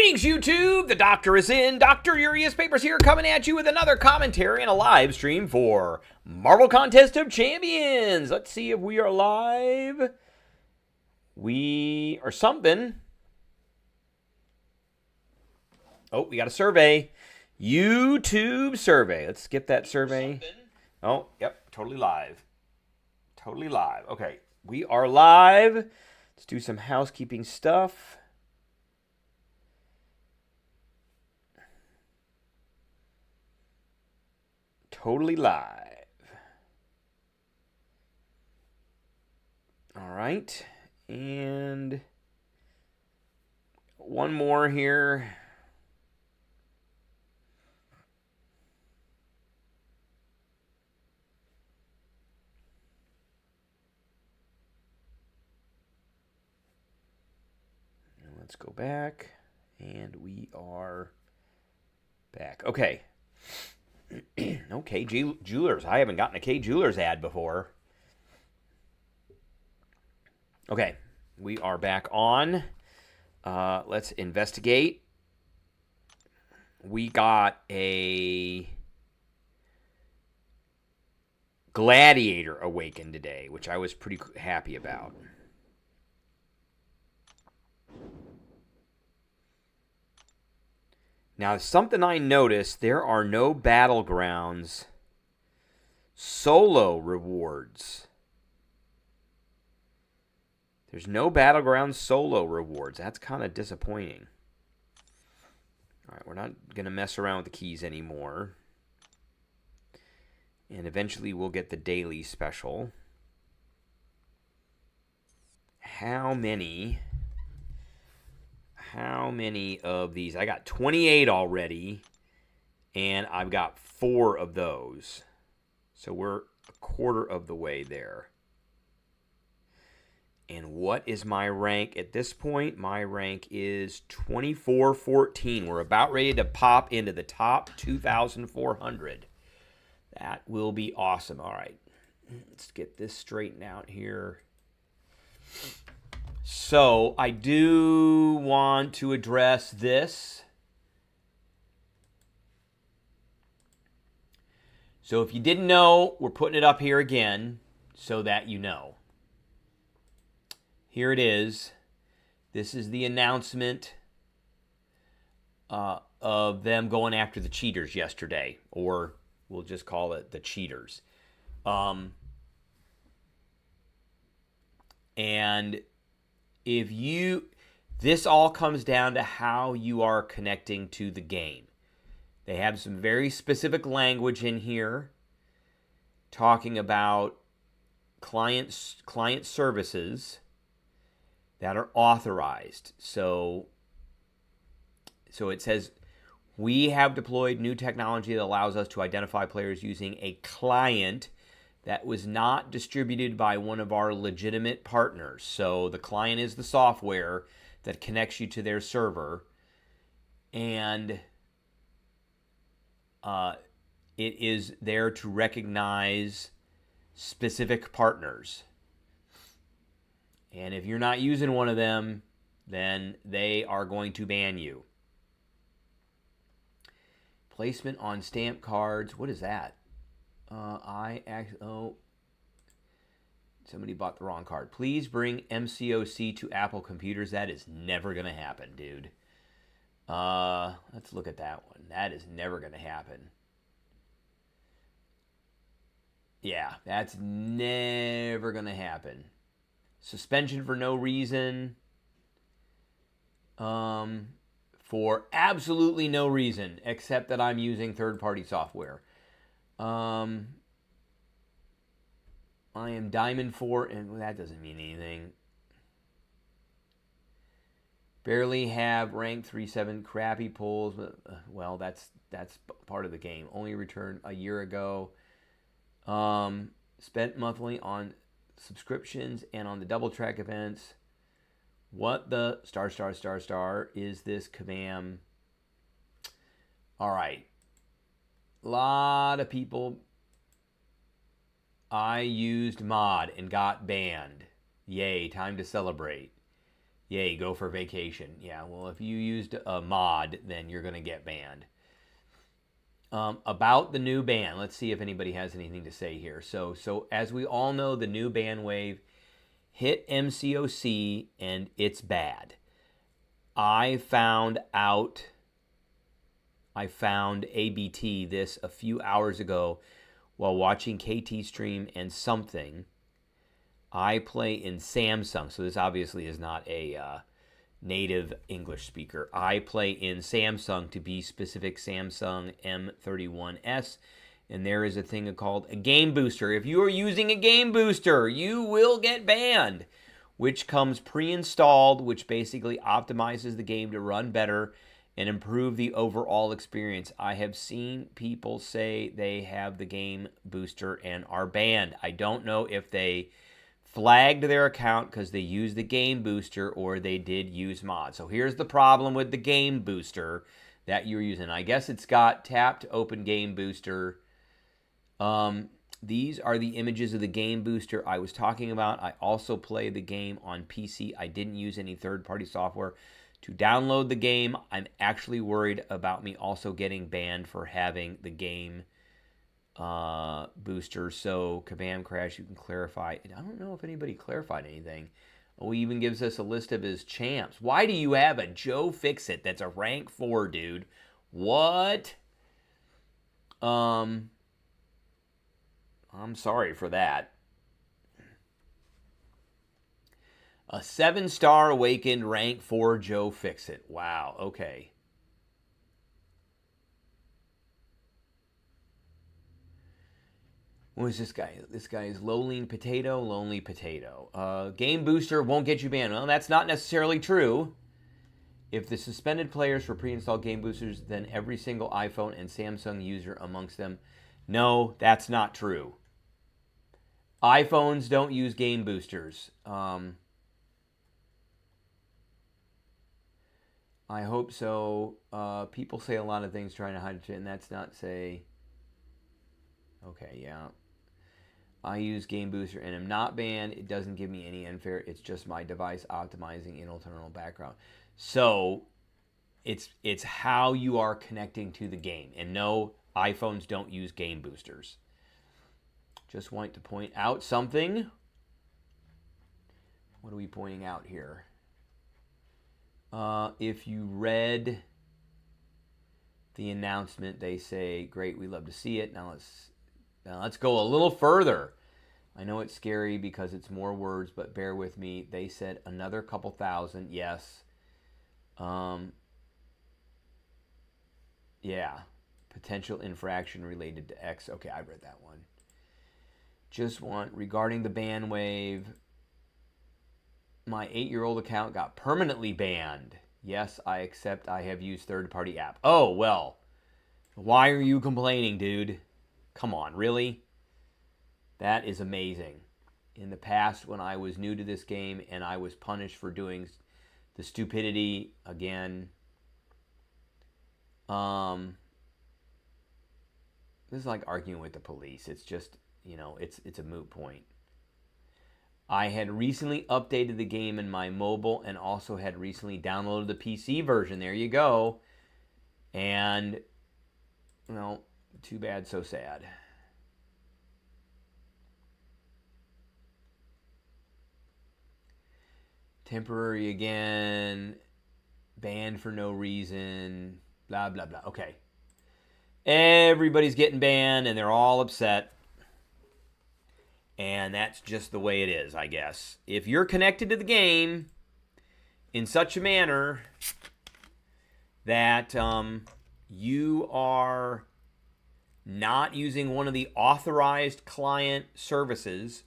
Greetings, YouTube! The Doctor is in. Dr. Urias Papers here, coming at you with another commentary and a live stream for Marvel Contest of Champions. Let's see if we are live. We are something. Oh, we got a survey. YouTube survey. Let's skip that survey. Oh, yep, totally live. Totally live. Okay, we are live. Let's do some housekeeping stuff. Totally live. All right. And one more here. Let's go back. And we are back. Okay. Okay, Jewelers. I haven't gotten a K Jewelers ad before. Okay, we are back on. Let's investigate. We got a Gladiator awakened today, which I was pretty happy about. Now, something I noticed, there are no Battlegrounds solo rewards. There's no Battlegrounds solo rewards. That's kind of disappointing. All right, we're not going to mess around with the keys anymore. And eventually we'll get the daily special. How many of these? I got 28 already, and I've got 4 of those. So we're a quarter of the way there. And what is my rank at this point? My rank is 2414. We're about ready to pop into the top 2,400. That will be awesome. All right, let's get this straightened out here. So, I do want to address this. So, if you didn't know, we're putting it up here again so that you know. Here it is. This is the announcement of them going after the cheaters yesterday, or we'll just call it the cheaters. And this all comes down to how you are connecting to the game. They have some very specific language in here talking about client services that are authorized. So it says, we have deployed new technology that allows us to identify players using a client that was not distributed by one of our legitimate partners. So the client is the software that connects you to their server. And it is there to recognize specific partners. And if you're not using one of them, then they are going to ban you. Placement on stamp cards. What is that? Somebody bought the wrong card. Please bring MCOC to Apple computers. That is never going to happen, dude. Let's look at that one. That is never going to happen. Yeah, that's never going to happen. Suspension for no reason. For absolutely no reason, except that I'm using third-party software. I am Diamond 4, and that doesn't mean anything. Barely have rank 3-7 crappy pulls. Well, that's part of the game. Only returned a year ago. Spent monthly on subscriptions and on the double track events. What the star is this Kabam? All right. A lot of people. I used mod and got banned. Yay, time to celebrate. Yay, go for vacation. Yeah, well, if you used a mod, then you're going to get banned. About the new ban, let's see if anybody has anything to say here. So as we all know, the new ban wave hit MCOC, and it's bad. I found ABT this a few hours ago while watching KT stream and something. I play in Samsung, so this obviously is not a native English speaker. I play in Samsung, to be specific, Samsung M31S, and there is a thing called a game booster. If you are using a game booster, you will get banned, which comes pre-installed, which basically optimizes the game to run better and improve the overall experience. I have seen people say they have the game booster and are banned. I don't know if they flagged their account because they used the game booster or they did use mods. So here's the problem with the game booster that you're using. I guess it's got tap to open game booster. These are the images of the game booster I was talking about. I also play the game on PC. I didn't use any third-party software to download the game. I'm actually worried about me also getting banned for having the game booster. So Kabam Crash, you can clarify. I don't know if anybody clarified anything. Oh, he even gives us a list of his champs. Why do you have a Joe Fixit that's a rank 4, dude? What? I'm sorry for that. A 7-star awakened rank 4 Joe Fixit. Wow, okay. What is this guy? This guy is Lonely Potato. Game booster won't get you banned. Well, that's not necessarily true. If the suspended players for pre-installed game boosters, then every single iPhone and Samsung user amongst them. No, that's not true. iPhones don't use game boosters. I hope so. People say a lot of things trying to hide it, and that's not say. Okay, yeah. I use Game Booster and am not banned. It doesn't give me any unfair. It's just my device optimizing internal background. So it's how you are connecting to the game. And no, iPhones don't use Game Boosters. Just want to point out something. What are we pointing out here? If you read the announcement, they say, great, we love to see it. Now let's go a little further. I know it's scary because it's more words, but bear with me. They said another couple thousand. Yes. Yeah. Potential infraction related to X. Okay, I read that one. Regarding the ban wave, my 8-year-old account got permanently banned. Yes, I accept I have used third-party app. Oh, well. Why are you complaining, dude? Come on, really? That is amazing. In the past, when I was new to this game and I was punished for doing the stupidity again, this is like arguing with the police. It's just, it's a moot point. I had recently updated the game in my mobile and also had recently downloaded the PC version. There you go. And, too bad, so sad. Temporary again. Banned for no reason. Blah, blah, blah. Okay. Everybody's getting banned and they're all upset. And that's just the way it is, I guess. If you're connected to the game in such a manner that you are not using one of the authorized client services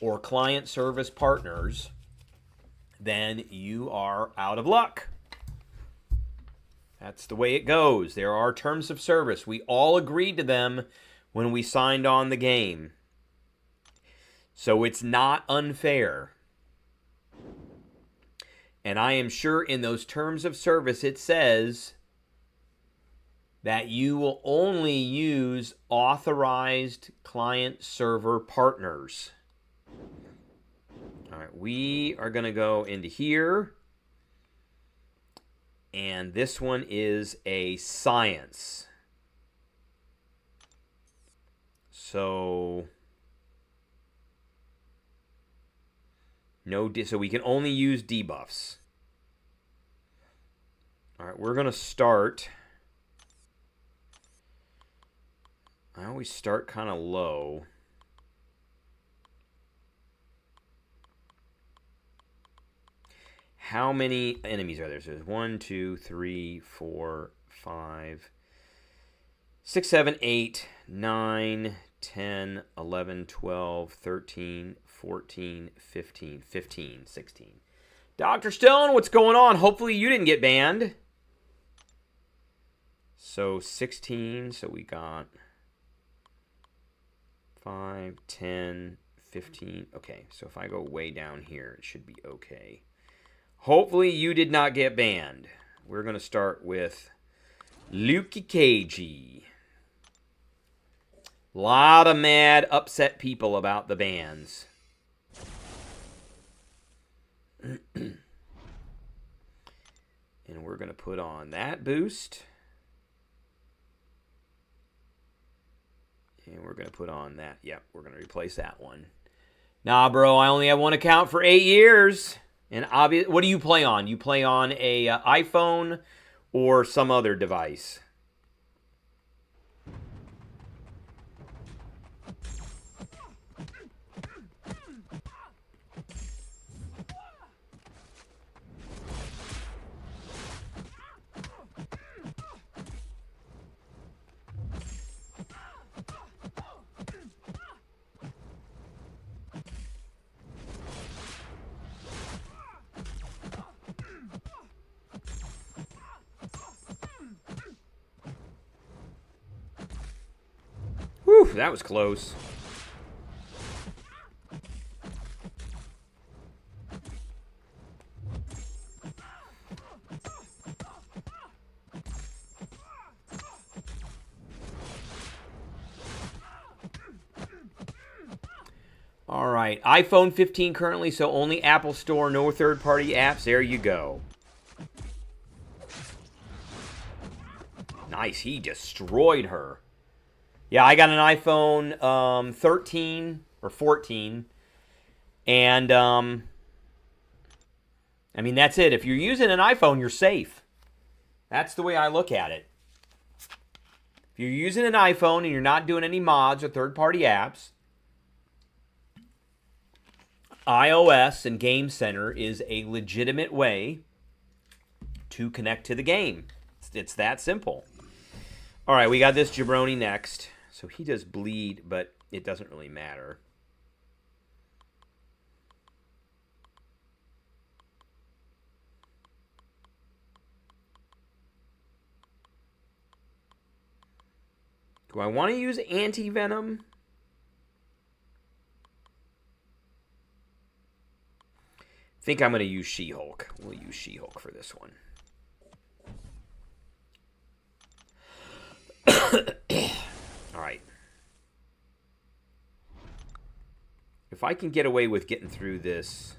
or client service partners, then you are out of luck. That's the way it goes. There are terms of service. We all agreed to them when we signed on the game. So it's not unfair. And I am sure in those terms of service it says that you will only use authorized client server partners. All right, we are going to go into here. And this one is a science. So so we can only use debuffs. All right, we're going to start. I always start kind of low. How many enemies are there? So there's 1, 2, 3, 4, 5, 6, 7, 8, 9, 10, 11, 12, 13, 14, 15, 16. Dr. Stone, what's going on? Hopefully you didn't get banned. So 16, so we got 5, 10, 15. Okay, so if I go way down here, it should be okay. Hopefully you did not get banned. We're going to start with Luki KG. A lot of mad, upset people about the bans. And we're going to put on that boost. And we're going to put on that. Yep, we're going to replace that one. Nah, bro, I only have one account for 8 years. And what do you play on? You play on a iPhone or some other device? Whew, that was close. All right, iPhone 15 currently, so only Apple Store, no third-party apps. There you go. Nice, he destroyed her. Yeah, I got an iPhone 13 or 14, and I mean, that's it. If you're using an iPhone, you're safe. That's the way I look at it. If you're using an iPhone and you're not doing any mods or third-party apps, iOS and Game Center is a legitimate way to connect to the game. It's that simple. All right, we got this jabroni next. So he does bleed, but it doesn't really matter. Do I want to use anti-venom? I think I'm going to use She-Hulk. We'll use She-Hulk for this one. All right. If I can get away with getting through this.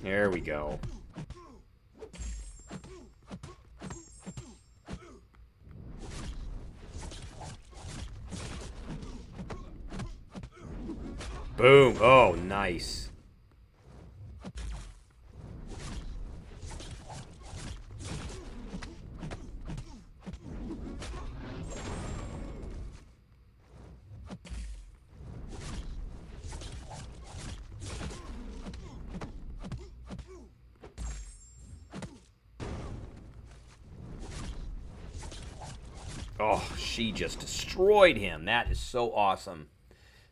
There we go. Boom. Oh, nice. Oh, she just destroyed him. That is so awesome.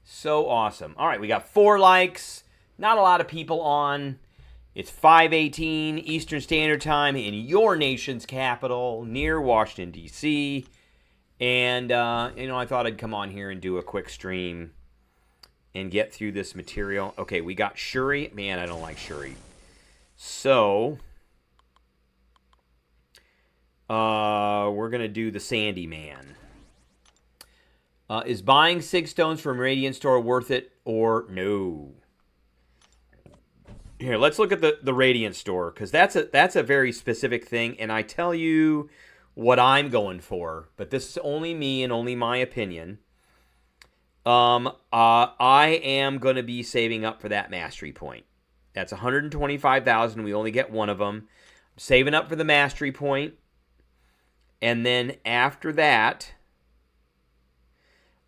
So awesome. All right, we got 4 likes. Not a lot of people on. It's 5:18 Eastern Standard Time in your nation's capital, near Washington, D.C. And, you know, I thought I'd come on here and do a quick stream and get through this material. Okay, we got Shuri. Man, I don't like Shuri. So, we're going to do the Sandy Man. Is buying Sig Stones from Radiant Store worth it or no? Here, let's look at the Radiant Store, because that's a very specific thing, and I tell you what I'm going for, but this is only me and only my opinion. I am going to be saving up for that mastery point. That's 125,000. We only get one of them. I'm saving up for the mastery point, and then after that,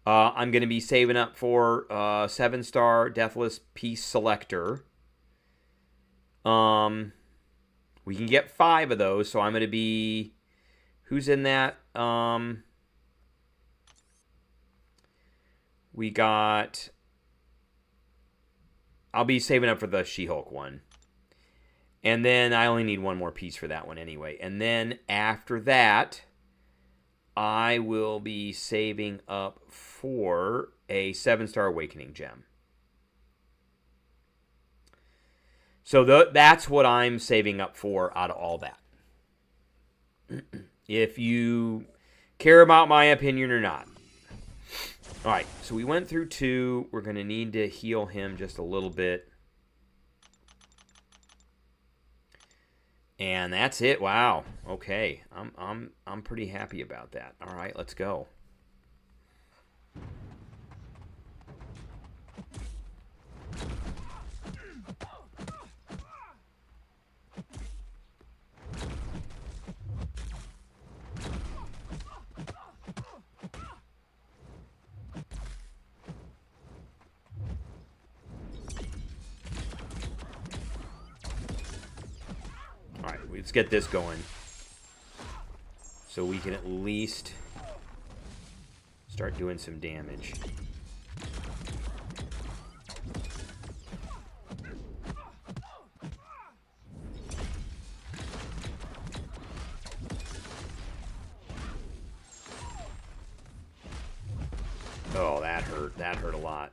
I'm going to be saving up for 7-star Deathless Piece Selector. We can get 5 of those, so I'm going to be... Who's in that? We got... I'll be saving up for the She-Hulk one. And then I only need one more piece for that one anyway. And then after that, I will be saving up for a 7-star Awakening Gem. So that's what I'm saving up for out of all that. If you care about my opinion or not. All right, so we went through 2. We're going to need to heal him just a little bit. And that's it. Wow. Okay. I'm pretty happy about that. All right, let's go. Let's get this going so we can at least start doing some damage. Oh, that hurt. That hurt a lot.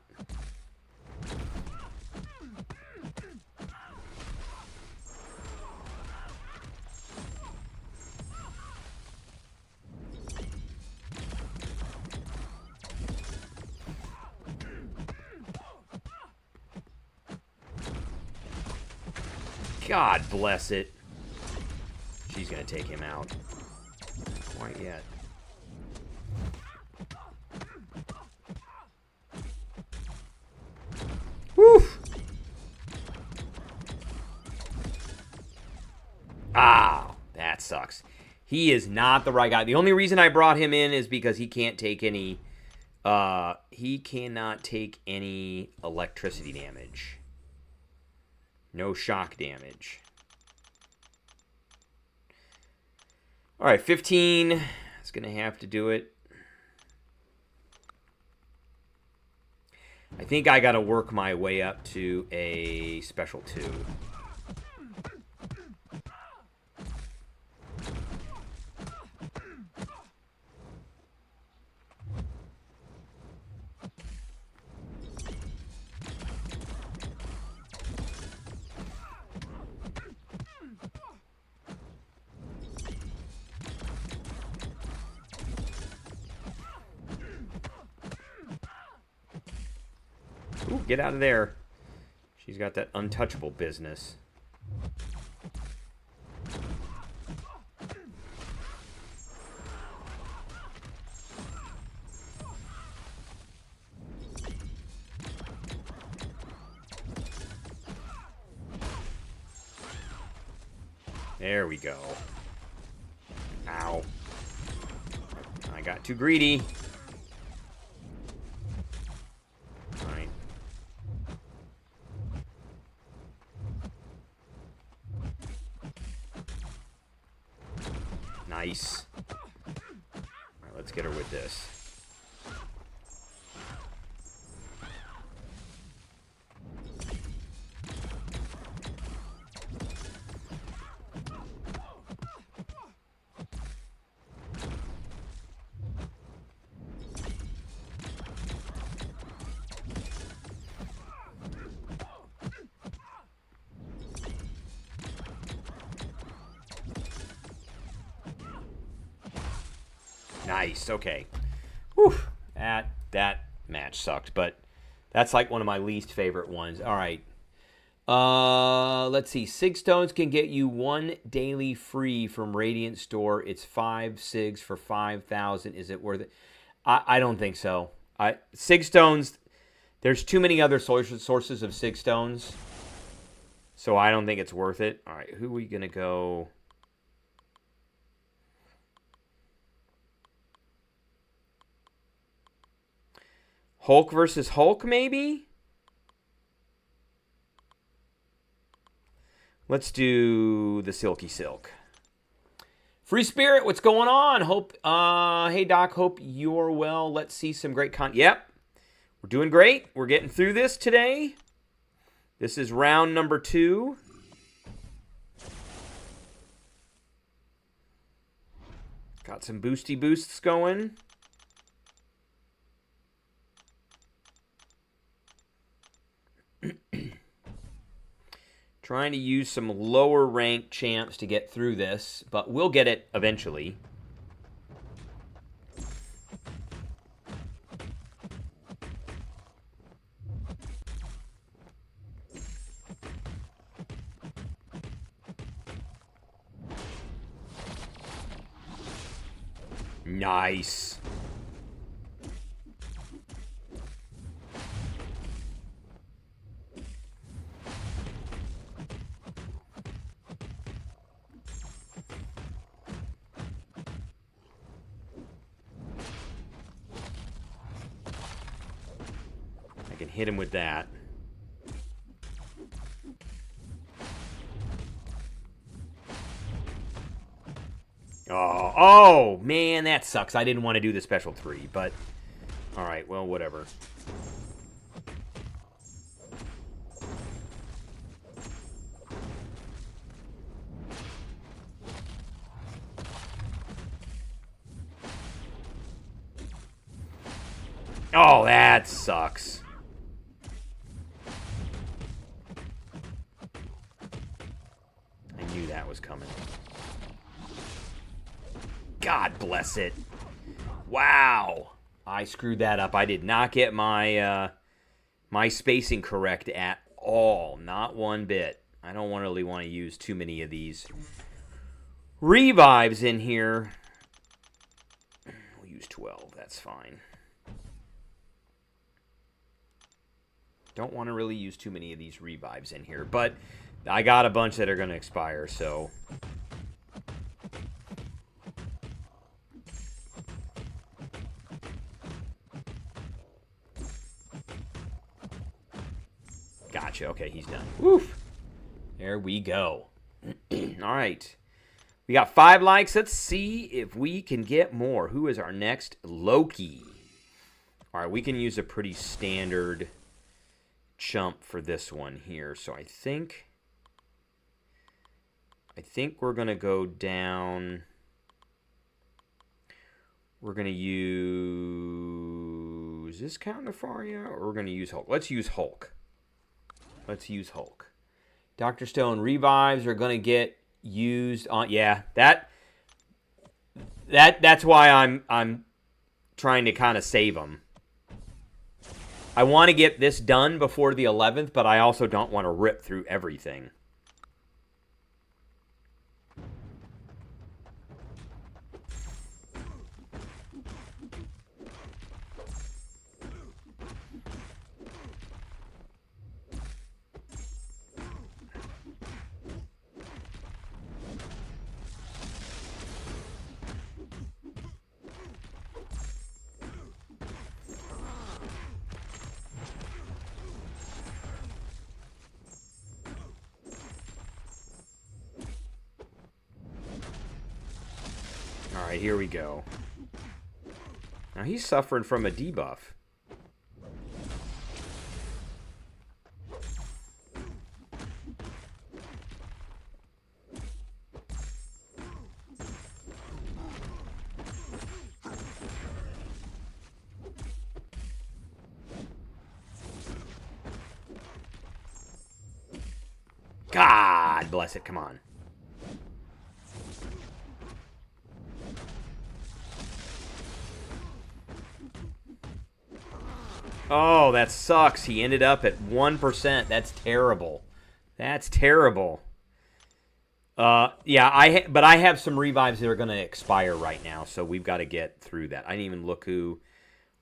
God bless it. She's going to take him out. Not quite yet. Woo! Ah, that sucks. He is not the right guy. The only reason I brought him in is because he can't take any... he cannot take any electricity damage. No shock damage. All right, 15. It's going to have to do it. I think I got to work my way up to a special 2. Ooh, get out of there. She's got that untouchable business. There we go. Ow. I got too greedy. Alright. Nice. Alright, let's get her with this. Nice. Okay. Whew. That match sucked, but that's like one of my least favorite ones. All right. Let's see. Sig Stones can get you 1 daily free from Radiant Store. It's 5 Sigs for 5,000. Is it worth it? I don't think so. Sig Stones, there's too many other sources of Sig Stones, so I don't think it's worth it. All right, who are we going to go? Hulk versus Hulk, maybe? Let's do the Silky Silk. Free Spirit, what's going on? Hope, hey Doc, hope you're well. Let's see some great content. Yep, we're doing great. We're getting through this today. This is round number 2. Got some boosty boosts going. Trying to use some lower ranked champs to get through this, but we'll get it eventually. Nice. I can hit him with that. Oh, man, that sucks. I didn't want to do the special 3, but all right, well, whatever. Oh, that sucks. I knew that was coming. God bless it. Wow. I screwed that up. I did not get my my spacing correct at all. Not one bit. I don't really want to use too many of these revives in here. We'll use 12. That's fine. Don't want to really use too many of these revives in here, but I got a bunch that are going to expire, so... Gotcha. Okay, he's done. Woof. There we go. All right. We got 5 likes. Let's see if we can get more. Who is our next? Loki. All right, we can use a pretty standard chump for this one here. So I think we're going to go down. We're going to use this Counterfaria, or we're going to use Hulk. Let's use Hulk. Let's use Hulk. Dr. Stone revives are going to get used on... Yeah, that's why I'm trying to kind of save them. I want to get this done before the 11th, but I also don't want to rip through everything. All right, here we go. Now he's suffering from a debuff. God bless it, come on. Oh, that sucks. He ended up at 1%. That's terrible. That's terrible. Yeah, but I have some revives that are going to expire right now, so we've got to get through that. I didn't even look who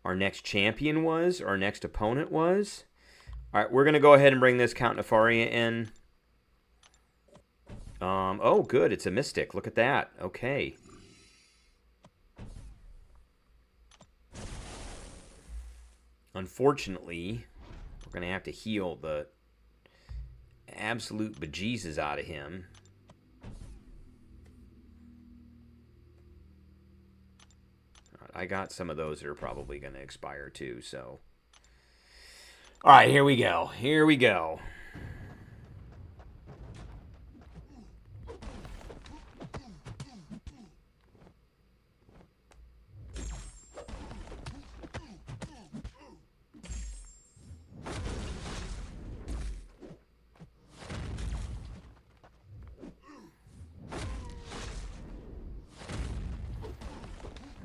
our next champion was, our next opponent was. All right, we're going to go ahead and bring this Count Nefaria in. Oh, good. It's a Mystic. Look at that. Okay. Unfortunately, we're going to have to heal the absolute bejesus out of him. I got some of those that are probably going to expire too, so. All right, here we go. Here we go.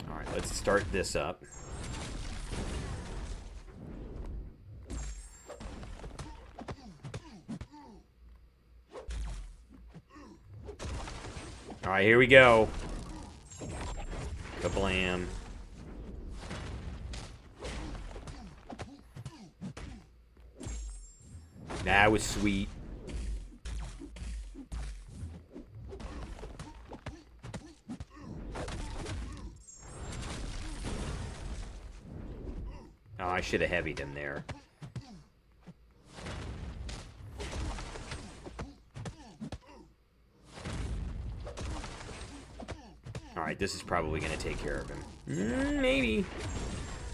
All right, let's start this up. All right, here we go. Kablam. That was sweet. Oh, I should have heavied him there. Alright, this is probably going to take care of him. Maybe.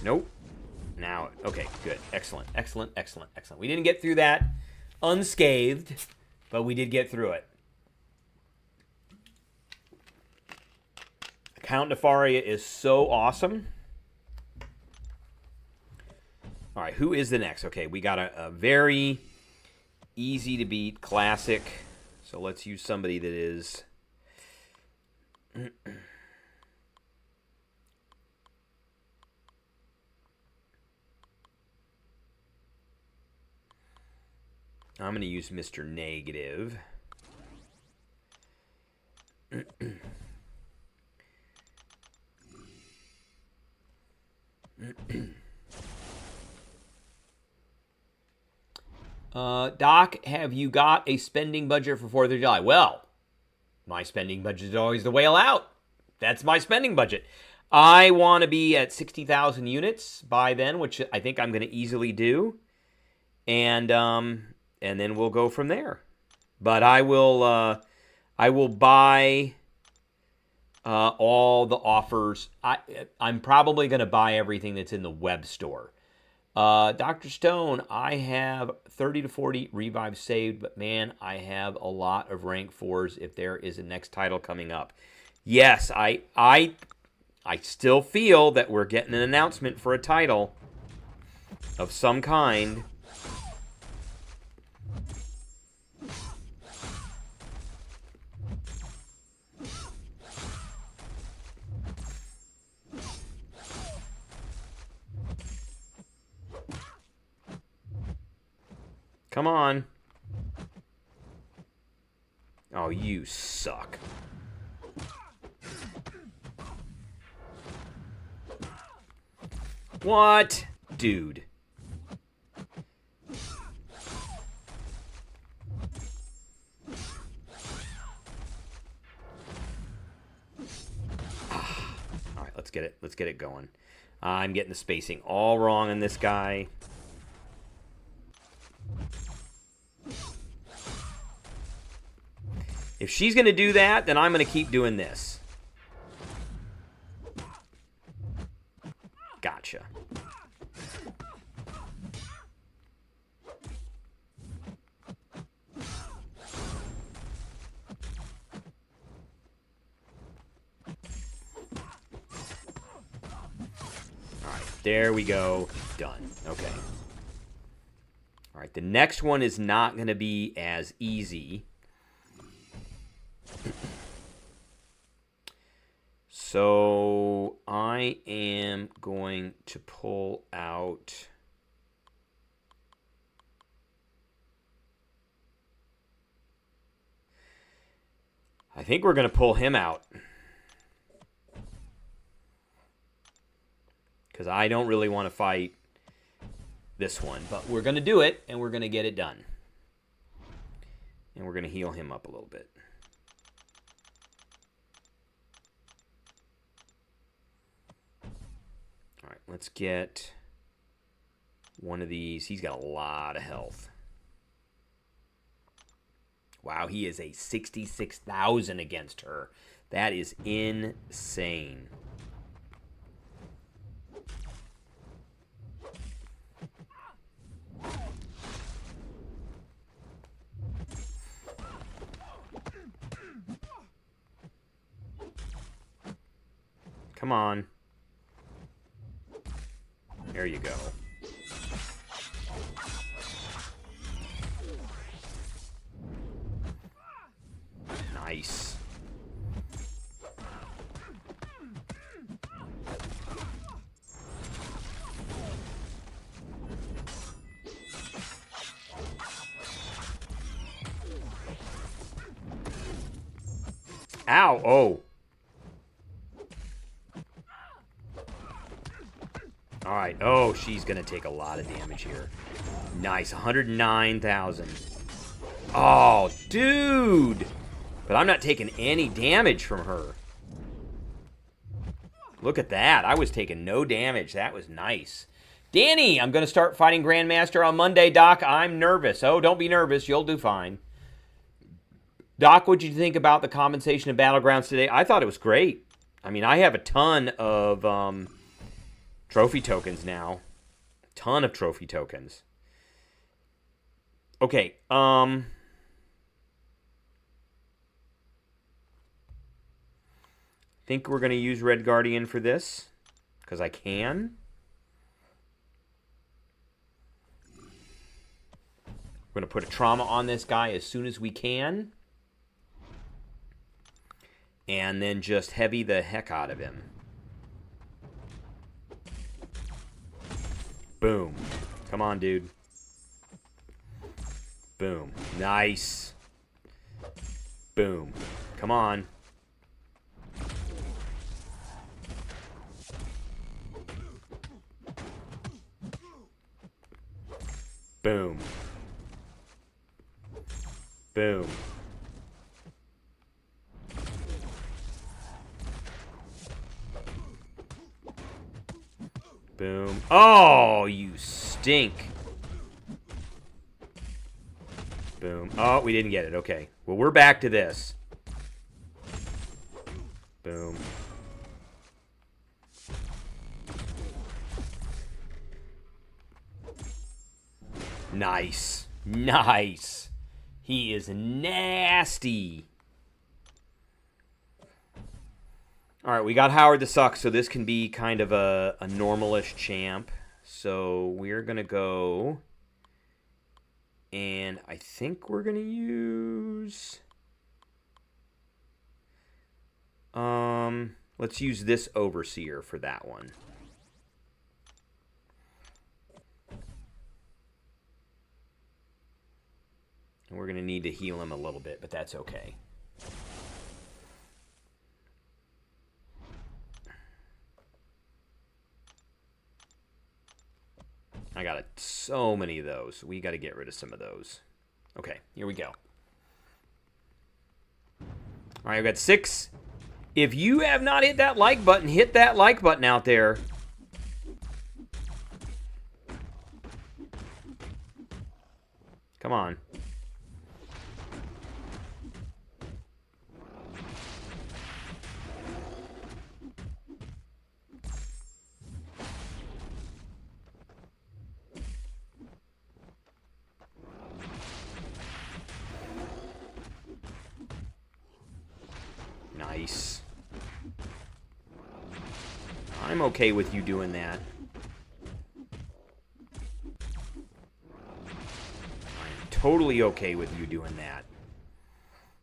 Nope. Now, okay, good. Excellent, excellent, excellent, excellent. We didn't get through that unscathed, but we did get through it. Count Nefaria is so awesome. All right, who is the next? Okay, we got a very easy to beat classic. So let's use somebody that is... I'm going to use Mr. Negative. Doc, have you got a spending budget for 4th of July? Well, my spending budget is always the whale out. That's my spending budget. I want to be at 60,000 units by then, which I think I'm going to easily do. And then we'll go from there. But I will buy all the offers. I'm probably going to buy everything that's in the web store. Dr. Stone, I have 30 to 40 revives saved, but man, I have a lot of rank 4s if there is a next title coming up. Yes, I still feel that we're getting an announcement for a title of some kind. Come on. Oh, you suck. What? Dude. All right, let's get it. Let's get it going. I'm getting the spacing all wrong on this guy. If she's going to do that, then I'm going to keep doing this. Gotcha. All right, there we go. Done. Okay. All right, the next one is not going to be as easy. So I am going to pull out I think we're going to pull him out. Because I don't really want to fight this one. But we're going to do it, and we're going to get it done. And we're going to heal him up a little bit. All right, let's get one of these. He's got a lot of health. Wow, he is a 66,000 against her. That is insane. Come on. There you go. Nice. Ow! Oh. All right. Oh, she's going to take a lot of damage here. Nice. 109,000. Oh, dude. But I'm not taking any damage from her. Look at that. I was taking no damage. That was nice. Danny, I'm going to start fighting Grandmaster on Monday, Doc. I'm nervous. Oh, don't be nervous. You'll do fine. Doc, what did you think about the compensation of Battlegrounds today? I thought it was great. I mean, I have a ton of trophy tokens now. Ton of trophy tokens. Okay, think we're going to use Red Guardian for this, because I can. We're going to put a trauma on this guy as soon as we can. And then just heavy the heck out of him. Boom. Come on, dude. Boom. Nice. Boom. Come on. Boom. Boom. Boom. Oh, you stink. Boom. Oh, we didn't get it. Okay. Well, we're back to this. Boom. Nice. Nice. He is nasty. All right, we got Howard the Suck, so this can be kind of a normalish champ. So we're going to go, and I think we're going to use, let's use this Overseer for that one. And we're going to need to heal him a little bit, but that's okay. I got so many of those. We got to get rid of some of those. Okay, here we go. All right, I've got 6. If you have not hit that like button, hit that like button out there. Come on. Nice. I'm okay with you doing that. I'm totally okay with you doing that.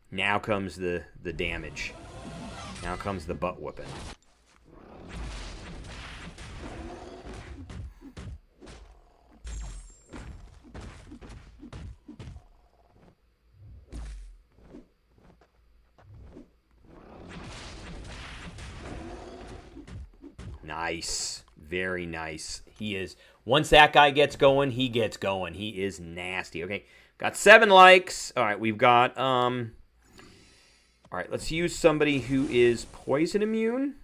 Now comes the damage. Now comes the butt whooping. Nice. Very nice. He is. Once that guy gets going, he gets going. He is nasty. Okay. Got 7 likes. All right. We've got, all right. Let's use somebody who is poison immune.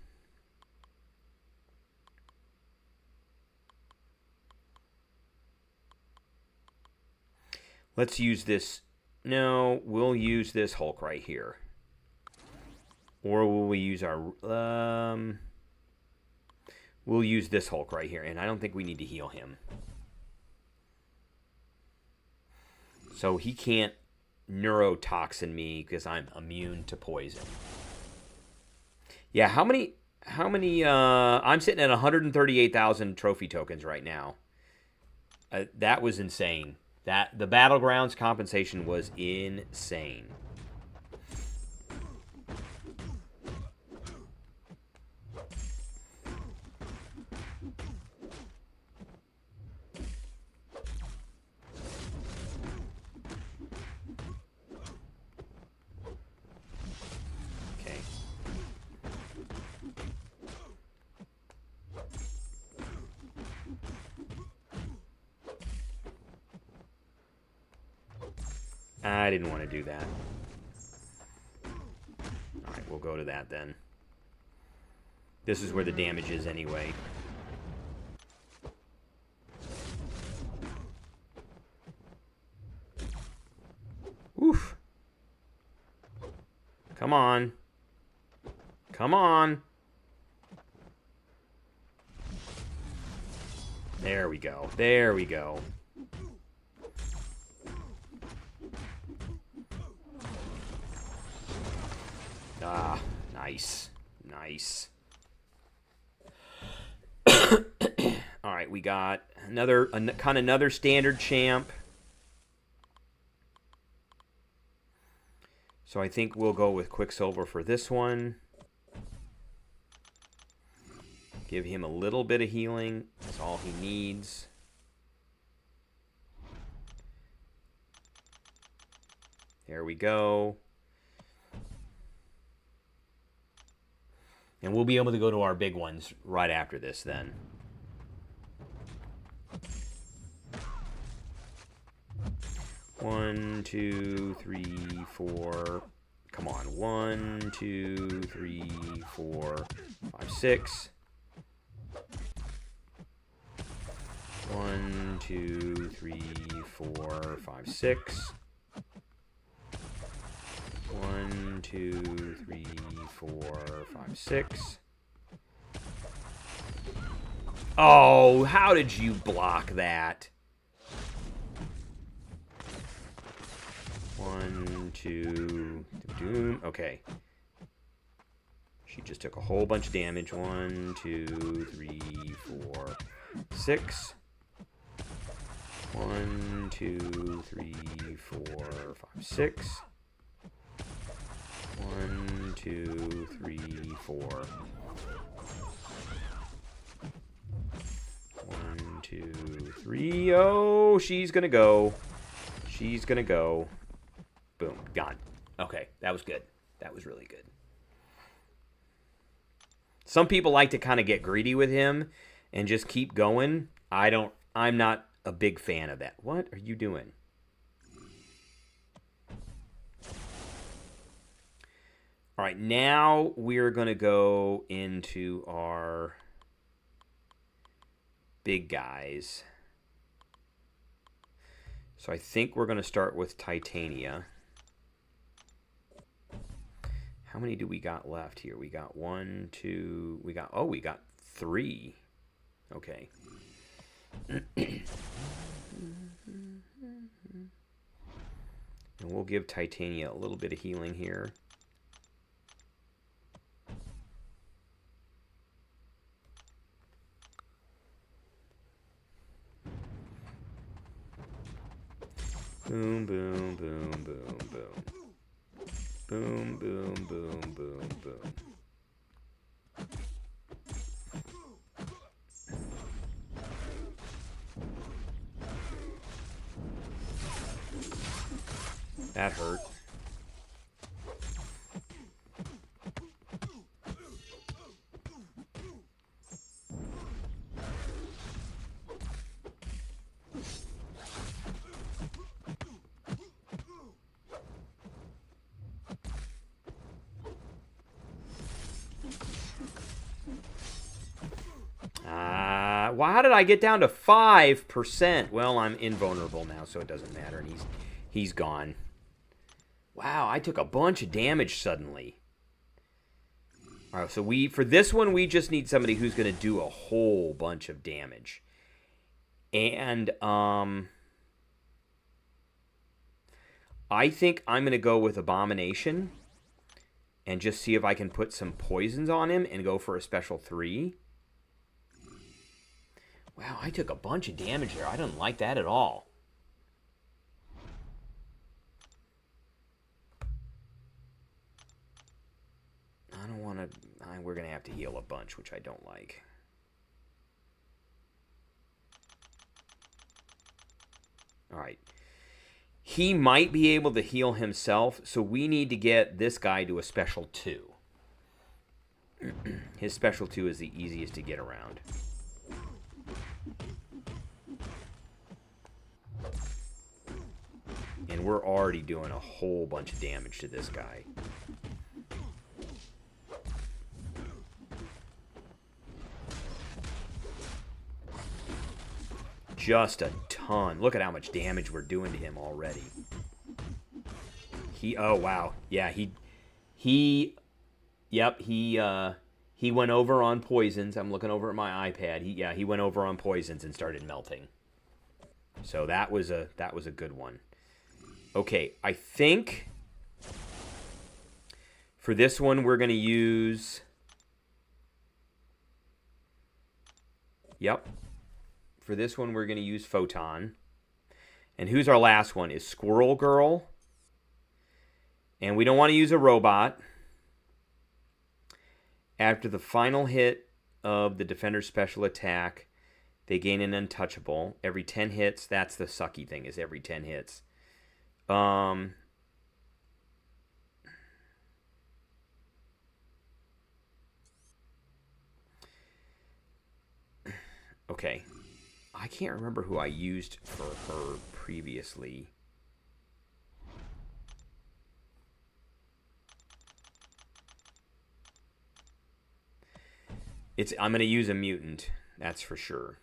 Let's use this. No, we'll use this Hulk right here. Or will we use our... we'll use this Hulk right here. And I don't think we need to heal him. So he can't neurotoxin me because I'm immune to poison. Yeah, how many... I'm sitting at 138,000 trophy tokens right now. That was insane. The Battlegrounds compensation was insane. Okay. I didn't want to do that. All right, we'll go to that then. This is where the damage is anyway. Oof. Come on. Come on. There we go. There we go. Ah, nice. Nice. All right, we got another standard champ. So I think we'll go with Quicksilver for this one. Give him a little bit of healing. That's all he needs. There we go. And we'll be able to go to our big ones right after this then. One, two, three, four. Come on. 1, 2, 3, 4, 5, 6. 1, 2, 3, 4, 5, 6. 1, 2, 3, 4, 5, 6. Oh, how did you block that? 1, 2, doom. Okay. She just took a whole bunch of damage. 1, 2, 3, 4, 6. 1, 2, 3, 4, 5, 6. 1, 2, 3, 4. 1, 2, 3. Oh, she's gonna go. She's gonna go. Boom, gone. Okay, that was good. That was really good. Some people like to kind of get greedy with him and just keep going. I'm not a big fan of that. What are you doing? All right, now we're going to go into our big guys. So I think we're going to start with Titania. How many do we got left here? We got 1, 2, we got 3. Okay. And we'll give Titania a little bit of healing here. Boom, boom, boom, boom, boom. Boom, boom, boom, boom, boom. That hurt. Why did I get down to 5%? Well, I'm invulnerable now, so it doesn't matter. And he's gone. Wow, I took a bunch of damage suddenly. All right, so for this one, we just need somebody who's going to do a whole bunch of damage. And I think I'm going to go with Abomination and just see if I can put some poisons on him and go for a special 3. Wow, I took a bunch of damage there. I didn't like that at all. I don't want to... We're going to have to heal a bunch, which I don't like. All right. He might be able to heal himself, so we need to get this guy to a special 2. His special 2 is the easiest to get around. And we're already doing a whole bunch of damage to this guy. Just a ton. Look at how much damage we're doing to him already. Oh wow. Yeah, he went over on poisons. I'm looking over at my iPad. He went over on poisons and started melting. So that was a good one. Okay, I think for this one we're going to use... Yep. For this one we're going to use Photon. And who's our last one? Is Squirrel Girl. And we don't want to use a robot. After the final hit of the defender's special attack, they gain an untouchable. Every 10 hits, that's the sucky thing, is every 10 hits. Okay. I can't remember who I used for her previously. I'm going to use a mutant, that's for sure.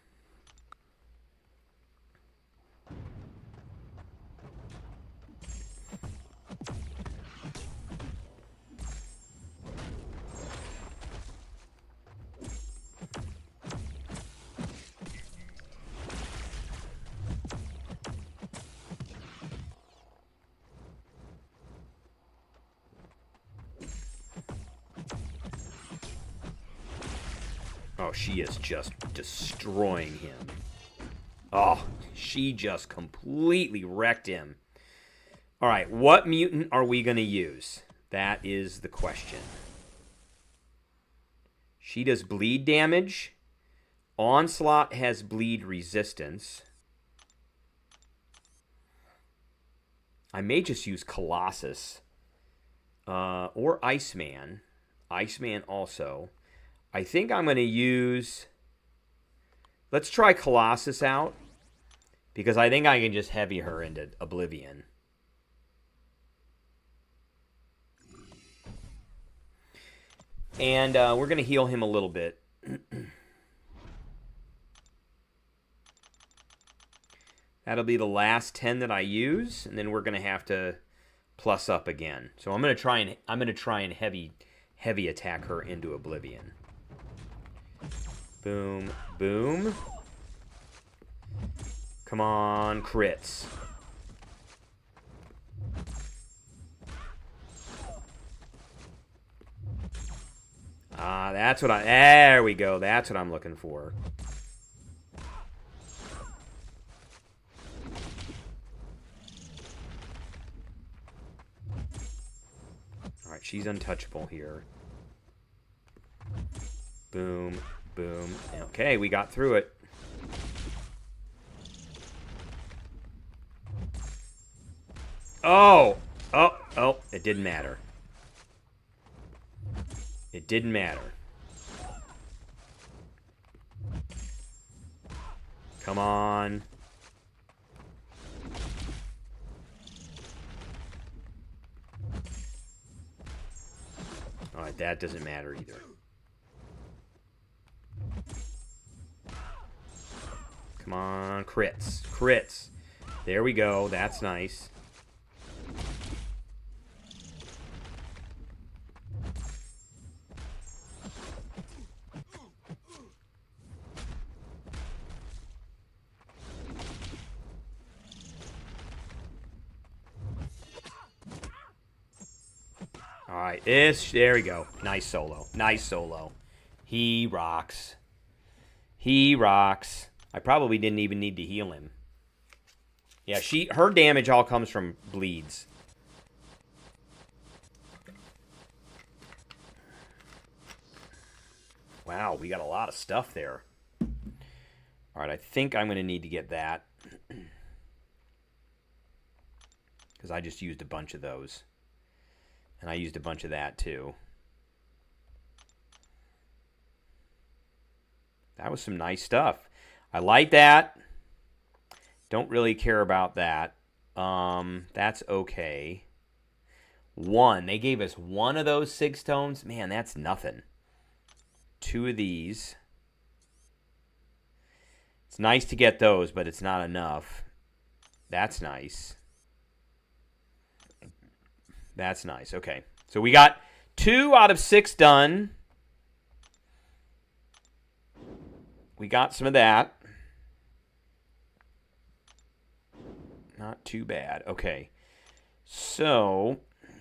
Oh, she is just destroying him. Oh, she just completely wrecked him. All right, what mutant are we going to use? That is the question. She does bleed damage. Onslaught has bleed resistance. I may just use Colossus. Or Iceman. Iceman also. I think I'm going to use... Let's try Colossus out. Because I think I can just heavy her into Oblivion. And we're going to heal him a little bit. That'll be the last 10 that I use. And then we're going to have to plus up again. So I'm going to try and heavy attack her into Oblivion. Boom, boom. Come on, crits. That's what there we go. That's what I'm looking for. All right, she's untouchable here. Boom. Boom. Okay, we got through it. Oh! Oh, it didn't matter. It didn't matter. Come on. Alright, that doesn't matter either. on. Crits. Crits. There we go. That's nice. All right, there we go. Nice solo. Nice solo. He rocks. He rocks. I probably didn't even need to heal him. Yeah, her damage all comes from bleeds. Wow, we got a lot of stuff there. All right, I think I'm going to need to get that. Because I just used a bunch of those. And I used a bunch of that too. That was some nice stuff. I like that. Don't really care about that. That's okay. They gave us one of those 6 tones. Man, that's nothing. 2 of these. It's nice to get those, but it's not enough. That's nice. That's nice. Okay. So we got 2 out of 6 done. We got some of that. Not too bad. Okay. So,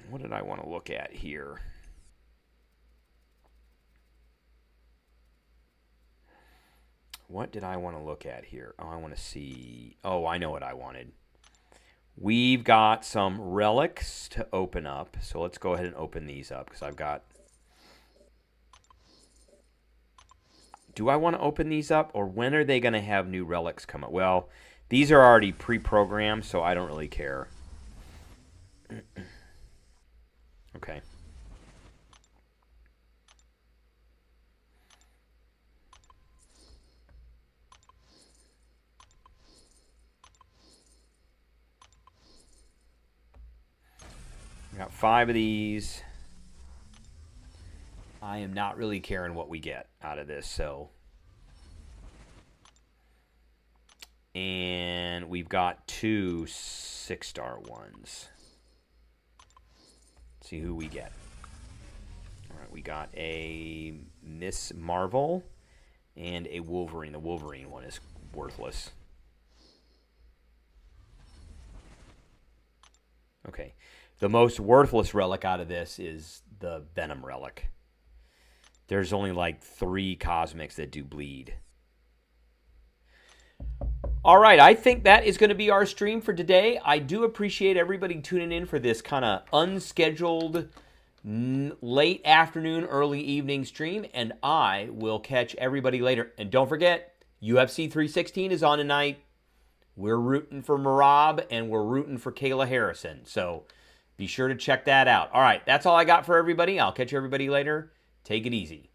what did I want to look at here? What did I want to look at here? Oh, I want to see. Oh, I know what I wanted. We've got some relics to open up. So let's go ahead and open these up because I've got... Do I want to open these up, or when are they going to have new relics come up? Well, these are already pre-programmed, so I don't really care. Okay. Got 5 of these. I am not really caring what we get out of this, so. And we've got 2 6-star ones. Let's see who we get. All right, we got a Miss Marvel and a Wolverine. The Wolverine one is worthless. Okay. The most worthless relic out of this is the Venom relic. There's only like 3 cosmics that do bleed. All right, I think that is going to be our stream for today. I do appreciate everybody tuning in for this kind of unscheduled late afternoon, early evening stream, and I will catch everybody later. And don't forget, UFC 316 is on tonight. We're rooting for Marab, and we're rooting for Kayla Harrison. So be sure to check that out. All right, that's all I got for everybody. I'll catch everybody later. Take it easy.